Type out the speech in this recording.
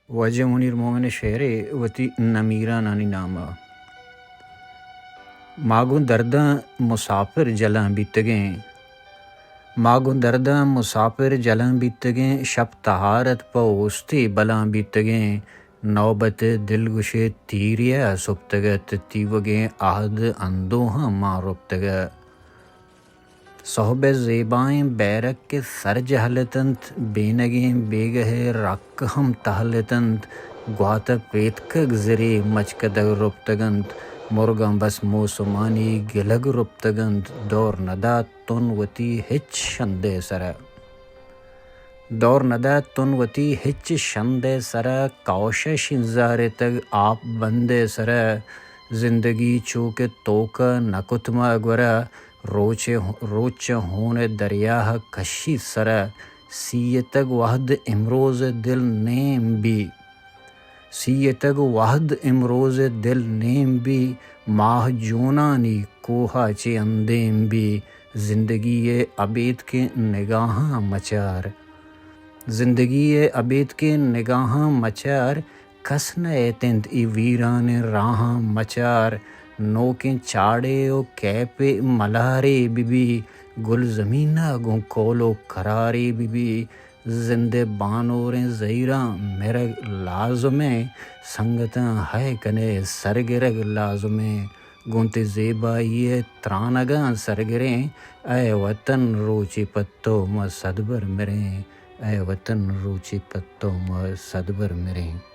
وجہ منیر مومن شعرے وتی نمیرہ نانی نامہ ماگوں درداں مسافر جلاں بیتگیں ماگوں درداں مسافر جلاں بیتگیں شب طہارت پوستے بلاں بیتگیں نوبت دلگشے تیریا سبتگت تیوگیں عہد اندوہاں ماں ربتگہ صحب زیبائیں بیرک کے سر جہلتنت بینگیں بیگہ رک ہم تہلتنت گوات پیتکگ زرے مچکدگ ربتگنت مرگاں بس موسمانی گلگ ربتگنت دور ندا تن وتی ہچ شندے سرہ دور ندا تن وتی ہچ شندے سرہ کوشش زارتگ آپ بندے سرہ زندگی چوکہ توکہ نکتما گورہ روچ ہون دریاہ کشی سرہ سیتگ وحد امروز دل نیم بھی سیتگ وحد امروز دل نیم بھی ماہ جونانی کوہا چے اندیم بھی زندگی عبید کے نگاہاں مچار زندگی عبید کے نگاہاں مچار کس نئے تند ای ویران راہاں مچار نوکیں چاڑے او کیپے ملارے بھی گل زمینہ گوں کولو کرارے بھی زندے بانوریں زیراں مرگ لازمیں سنگتاں ہے کنے سرگرگ لازمیں گونتے زیبائی ترانگاں سرگریں اے وطن روچی پتو ما صدبر مریں اے وطن روچی پتو ما صدبر مریں.